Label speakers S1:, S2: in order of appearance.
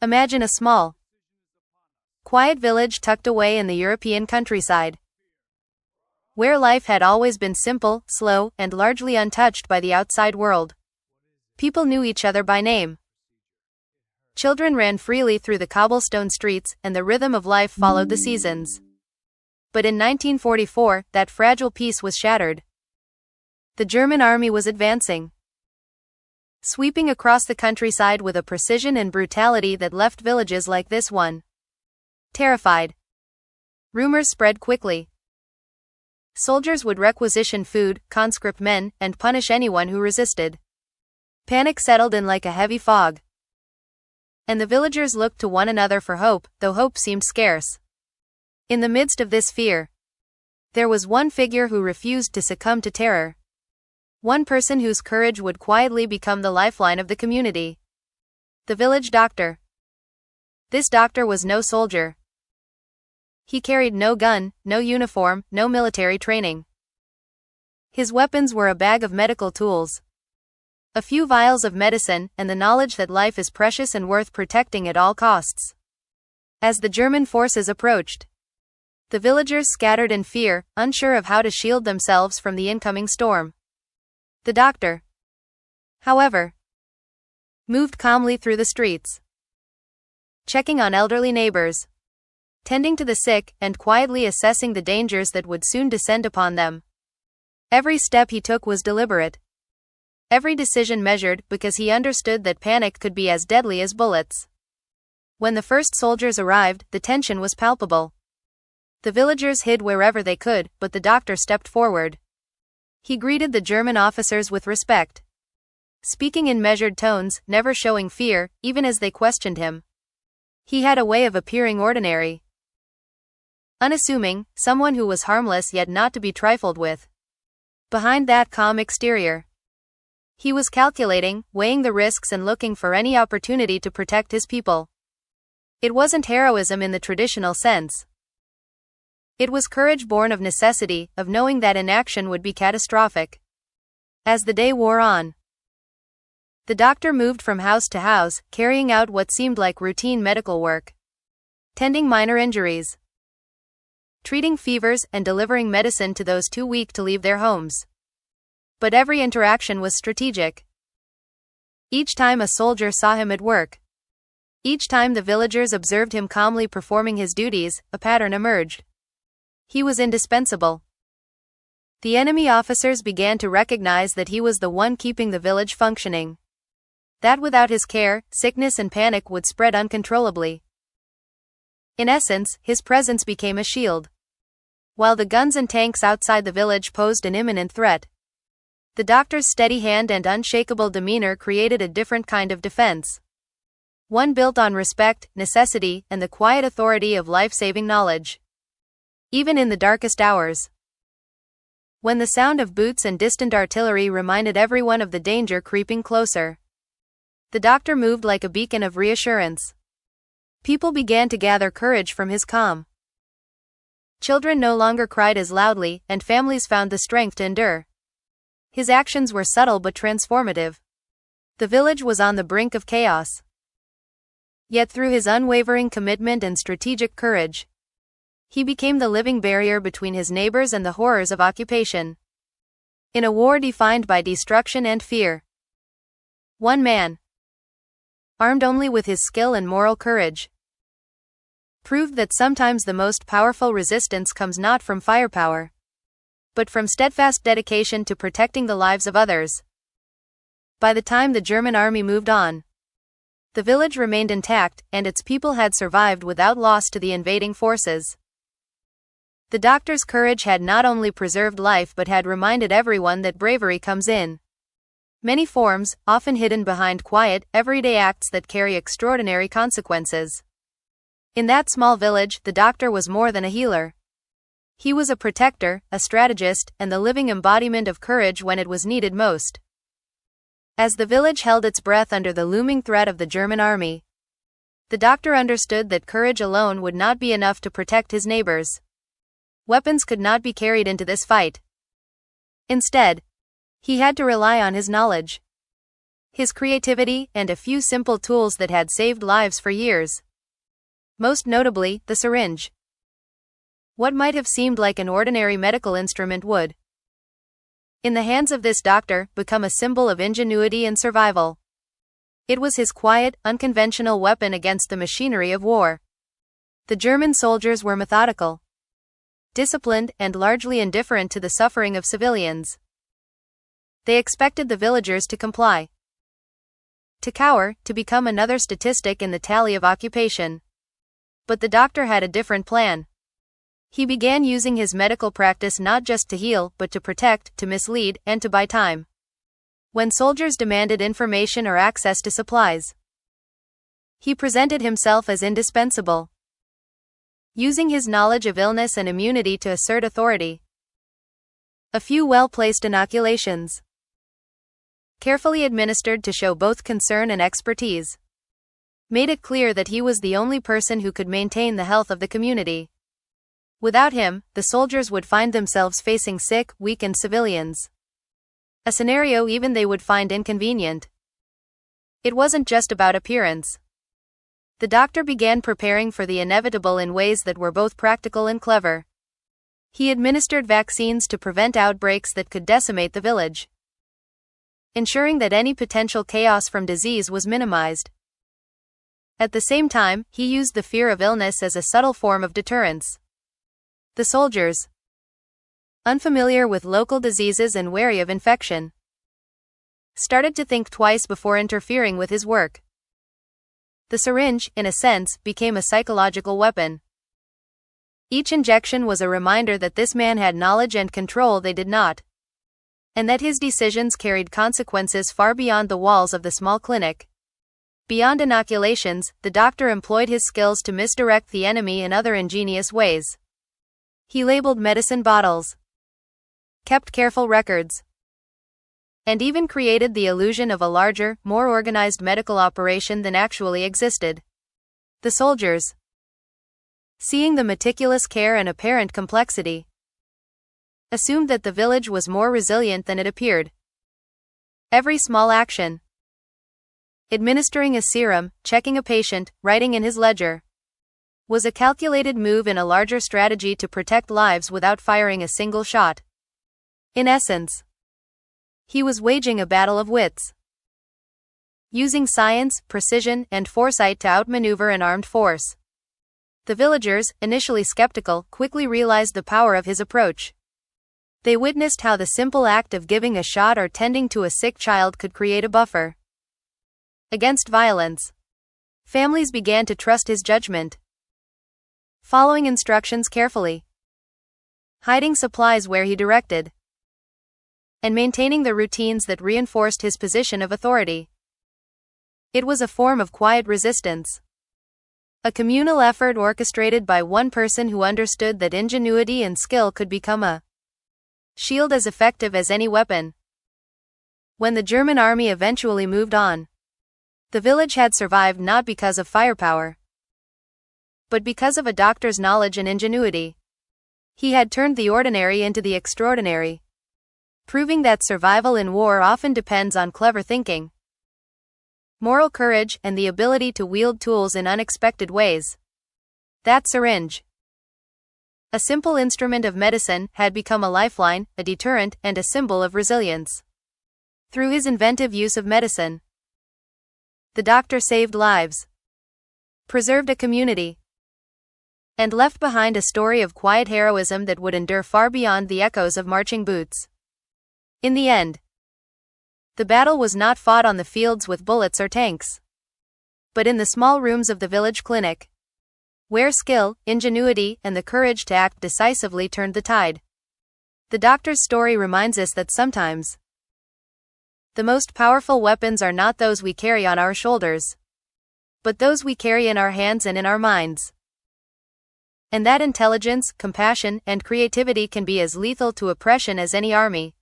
S1: Imagine a small, quiet village tucked away in the European countryside, where life had always been simple, slow, and largely untouched by the outside world. People knew each other by name. Children ran freely through the cobblestone streets, and the rhythm of life followed the seasons. But in 1944, that fragile peace was shattered. The German army was advancing, sweeping across the countryside with a precision and brutality that left villages like this one terrified. Rumors spread quickly. Soldiers would requisition food, conscript men, and punish anyone who resisted. Panic settled in like a heavy fog, and the villagers looked to one another for hope, though hope seemed scarce. In the midst of this fear, there was one figure who refused to succumb to terror. One person whose courage would quietly become the lifeline of the community. The village doctor. This doctor was no soldier. He carried no gun, no uniform, no military training. His weapons were a bag of medical tools, a few vials of medicine, and the knowledge that life is precious and worth protecting at all costs. As the German forces approached, the villagers scattered in fear, unsure of how to shield themselves from the incoming storm. The doctor, however, moved calmly through the streets, checking on elderly neighbors, tending to the sick, and quietly assessing the dangers that would soon descend upon them. Every step he took was deliberate, every decision measured, because he understood that panic could be as deadly as bullets. When the first soldiers arrived, the tension was palpable. The villagers hid wherever they could, but the doctor stepped forward. He greeted the German officers with respect, speaking in measured tones, never showing fear, even as they questioned him. He had a way of appearing ordinary, unassuming, someone who was harmless yet not to be trifled with. Behind that calm exterior, he was calculating, weighing the risks and looking for any opportunity to protect his people. It wasn't heroism in the traditional sense. It was courage born of necessity, of knowing that inaction would be catastrophic. As the day wore on, the doctor moved from house to house, carrying out what seemed like routine medical work, tending minor injuries, treating fevers, and delivering medicine to those too weak to leave their homes. But every interaction was strategic. Each time a soldier saw him at work, each time the villagers observed him calmly performing his duties, a pattern emerged. He was indispensable. The enemy officers began to recognize that he was the one keeping the village functioning, that without his care, sickness and panic would spread uncontrollably. In essence, his presence became a shield. While the guns and tanks outside the village posed an imminent threat, the doctor's steady hand and unshakable demeanor created a different kind of defense. One built on respect, necessity, and the quiet authority of life-saving knowledge. Even in the darkest hours, when the sound of boots and distant artillery reminded everyone of the danger creeping closer, the doctor moved like a beacon of reassurance. People began to gather courage from his calm. Children no longer cried as loudly, and families found the strength to endure. His actions were subtle but transformative. The village was on the brink of chaos. Yet through his unwavering commitment and strategic courage, he became the living barrier between his neighbors and the horrors of occupation. In a war defined by destruction and fear, one man, armed only with his skill and moral courage, proved that sometimes the most powerful resistance comes not from firepower, but from steadfast dedication to protecting the lives of others. By the time the German army moved on, the village remained intact, and its people had survived without loss to the invading forces. The doctor's courage had not only preserved life but had reminded everyone that bravery comes in many forms, often hidden behind quiet, everyday acts that carry extraordinary consequences. In that small village, the doctor was more than a healer. He was a protector, a strategist, and the living embodiment of courage when it was needed most. As the village held its breath under the looming threat of the German army, the doctor understood that courage alone would not be enough to protect his neighbors. Weapons could not be carried into this fight. Instead, he had to rely on his knowledge. his creativity, and a few simple tools that had saved lives for years. Most notably, the syringe. What might have seemed like an ordinary medical instrument would, in the hands of this doctor, become a symbol of ingenuity and survival. It was his quiet, unconventional weapon against the machinery of war. The German soldiers were methodical, disciplined, and largely indifferent to the suffering of civilians. They expected the villagers to comply, to cower, to become another statistic in the tally of occupation. But the doctor had a different plan. He began using his medical practice not just to heal, but to protect, to mislead, and to buy time. When soldiers demanded information or access to supplies, he presented himself as indispensable, using his knowledge of illness and immunity to assert authority. A few well-placed inoculations, carefully administered to show both concern and expertise, made it clear that he was the only person who could maintain the health of the community. Without him, the soldiers would find themselves facing sick, weakened civilians. A scenario even they would find inconvenient. It wasn't just about appearance. The doctor began preparing for the inevitable in ways that were both practical and clever. He administered vaccines to prevent outbreaks that could decimate the village, ensuring that any potential chaos from disease was minimized. At the same time, he used the fear of illness as a subtle form of deterrence. The soldiers, unfamiliar with local diseases and wary of infection, started to think twice before interfering with his work. The syringe, in a sense, became a psychological weapon. Each injection was a reminder that this man had knowledge and control they did not, and that his decisions carried consequences far beyond the walls of the small clinic. Beyond inoculations, the doctor employed his skills to misdirect the enemy in other ingenious ways. He labeled medicine bottles, kept careful records, and even created the illusion of a larger, more organized medical operation than actually existed. The soldiers, seeing the meticulous care and apparent complexity, assumed that the village was more resilient than it appeared. Every small action, administering a serum, checking a patient, writing in his ledger, was a calculated move in a larger strategy to protect lives without firing a single shot. In essence, he was waging a battle of wits, using science, precision, and foresight to outmaneuver an armed force. The villagers, initially skeptical, quickly realized the power of his approach. They witnessed how the simple act of giving a shot or tending to a sick child could create a buffer against violence. Families began to trust his judgment, following instructions carefully, hiding supplies where he directed, and maintaining the routines that reinforced his position of authority. It was a form of quiet resistance, a communal effort orchestrated by one person who understood that ingenuity and skill could become a shield as effective as any weapon. When the German army eventually moved on, the village had survived not because of firepower, but because of a doctor's knowledge and ingenuity. He had turned the ordinary into the extraordinary, proving that survival in war often depends on clever thinking, moral courage, and the ability to wield tools in unexpected ways. That syringe, a simple instrument of medicine, had become a lifeline, a deterrent, and a symbol of resilience. Through his inventive use of medicine, the doctor saved lives, preserved a community, and left behind a story of quiet heroism that would endure far beyond the echoes of marching boots. In the end, the battle was not fought on the fields with bullets or tanks, but in the small rooms of the village clinic, where skill, ingenuity, and the courage to act decisively turned the tide. The doctor's story reminds us that sometimes the most powerful weapons are not those we carry on our shoulders, but those we carry in our hands and in our minds. And that intelligence, compassion, and creativity can be as lethal to oppression as any army.